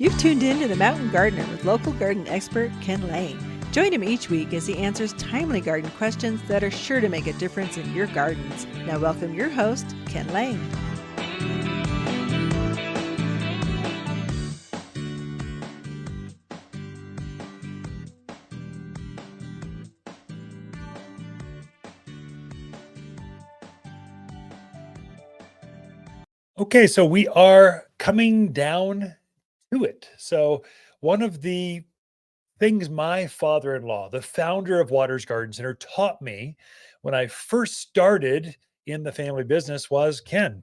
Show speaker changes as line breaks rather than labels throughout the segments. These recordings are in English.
You've tuned in to The Mountain Gardener with local garden expert Ken Lane. Join him each week as he answers timely garden questions that are sure to make a difference in your gardens. Now welcome your host, Ken Lane.
Okay, so we are coming down to it. So one of the things my father-in-law, the founder of Watters Garden Center, taught me when I first started in the family business was, Ken,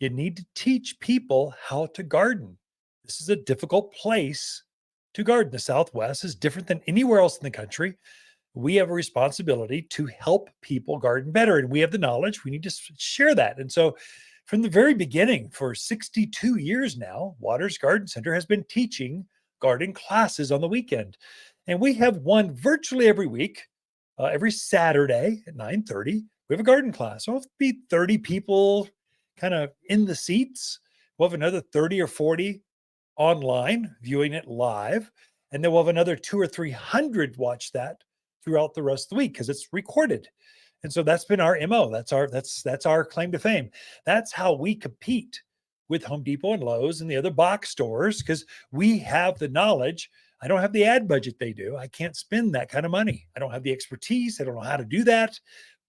you need to teach people how to garden. This is a difficult place to garden. The Southwest is different than anywhere else in the country. We have a responsibility to help people garden better, and we have the knowledge. We need to share that. And so from the very beginning, for 62 years now, Watters Garden Center has been teaching garden classes on the weekend. And we have one virtually every week, every Saturday at 9:30. We have a garden class. So it'll be 30 people kind of in the seats. We'll have another 30 or 40 online viewing it live. And then we'll have another 200 or 300 watch that throughout the rest of the week because it's recorded. And so that's been our MO. That's our claim to fame. That's how we compete with Home Depot and Lowe's and the other box stores because we have the knowledge. I don't have the ad budget they do. I can't spend that kind of money. I don't have the expertise. I don't know how to do that,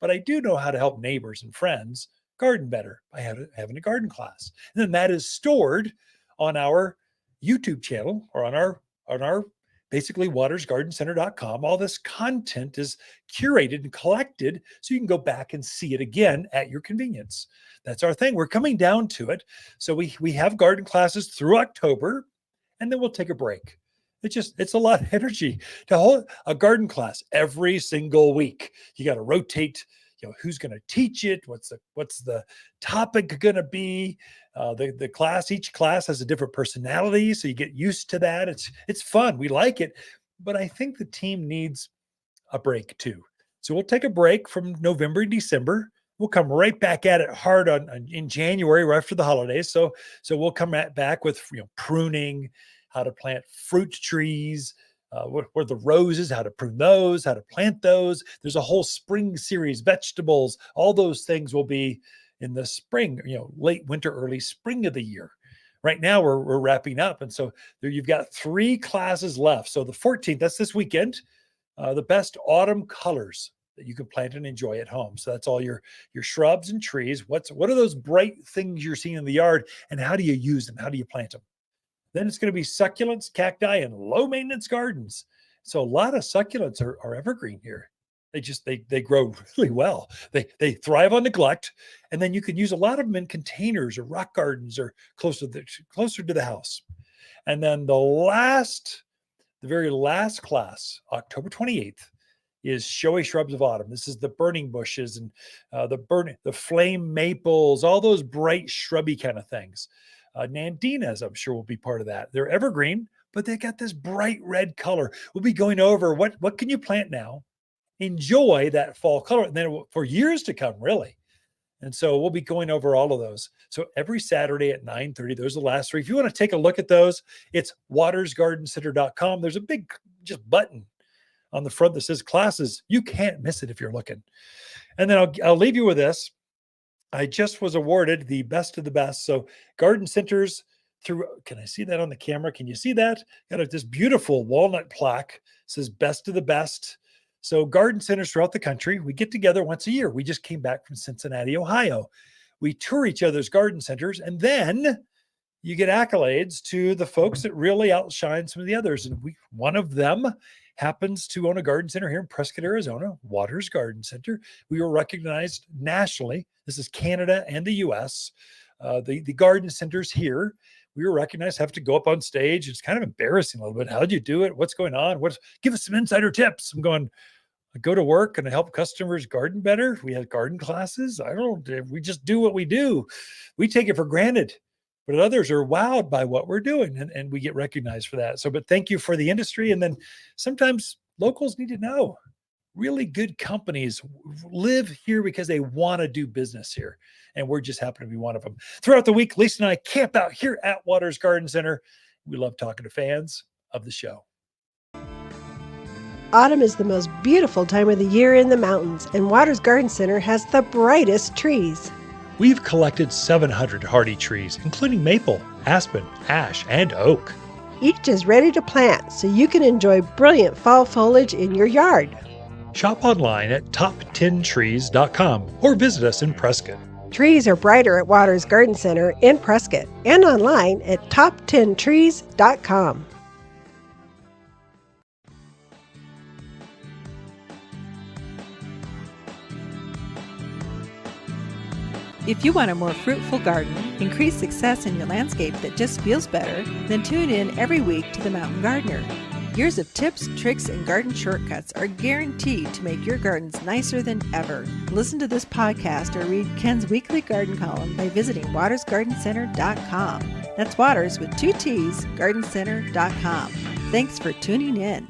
but I do know how to help neighbors and friends garden better by having a garden class. And then that is stored on our YouTube channel or on our basically wattersgardencenter.com. All this content is curated and collected so you can go back and see it again at your convenience. That's our thing. We're coming down to it. So we have garden classes through October, and then we'll take a break. It's a lot of energy to hold a garden class every single week. You got to rotate, who's going to teach it, what's the topic going to be. Each class has a different personality, so you get used to that. It's fun. We like it, but I think the team needs a break too. So we'll take a break from November and December. We'll come right back at it hard in January, right after the holidays. So we'll come back with pruning, how to plant fruit trees, what the roses, how to prune those, how to plant those. There's a whole spring series, vegetables, all those things will be in the spring, late winter, early spring of the year. Right now we're wrapping up. And so there you've got 3 classes left. So the 14th, that's this weekend, the best autumn colors that you can plant and enjoy at home. So that's all your shrubs and trees. What are those bright things you're seeing in the yard and how do you use them? How do you plant them? Then it's going to be succulents, cacti, and low maintenance gardens. So a lot of succulents are evergreen here. They grow really well. They thrive on neglect, and then you can use a lot of them in containers or rock gardens or closer to the house. And then the very last class, October 28th, is Showy Shrubs of Autumn. This is the burning bushes and the flame maples, all those bright shrubby kind of things. Nandinas, I'm sure, will be part of that. They're evergreen, but they got this bright red color. We'll be going over what can you plant now, enjoy that fall color, and then for years to come, really. And so we'll be going over all of those. So every Saturday at 9:30, those are the last 3. If you want to take a look at those, it's wattersgardencenter.com. There's a big just button on the front that says classes. You can't miss it if you're looking. And then I'll leave you with this. I just was awarded the best of the best. So garden centers can I see that on the camera? Can you see that? Got this beautiful walnut plaque. It says best of the best. So garden centers throughout the country, we get together once a year. We just came back from Cincinnati, Ohio. We tour each other's garden centers, and then you get accolades to the folks that really outshine some of the others. And one of them happens to own a garden center here in Prescott, Arizona, Watters Garden Center. We were recognized nationally. This is Canada and the US. The garden centers here, we were recognized, have to go up on stage. It's kind of embarrassing a little bit. How'd you do it? What's going on? Give us some insider tips. I'm going, I go to work and I help customers garden better. We had garden classes. We just do what we do. We take it for granted. But others are wowed by what we're doing, and we get recognized for that. But thank you for the industry. And then sometimes locals need to know really good companies live here because they want to do business here. And we're just happen to be one of them. Throughout the week, Lisa and I camp out here at Watters Garden Center, We love talking to fans of the show.
Autumn is the most beautiful time of the year in the mountains, and Watters Garden Center has the brightest trees.
We've collected 700 hardy trees, including maple, aspen, ash, and oak.
Each is ready to plant, so you can enjoy brilliant fall foliage in your yard.
Shop online at top10trees.com or visit us in Prescott.
Trees are brighter at Watters Garden Center in Prescott and online at top10trees.com.
If you want a more fruitful garden, increase success in your landscape that just feels better, then tune in every week to The Mountain Gardener. Years of tips, tricks, and garden shortcuts are guaranteed to make your gardens nicer than ever. Listen to this podcast or read Ken's weekly garden column by visiting wattersgardencenter.com. That's Watters with 2 T's, gardencenter.com. Thanks for tuning in.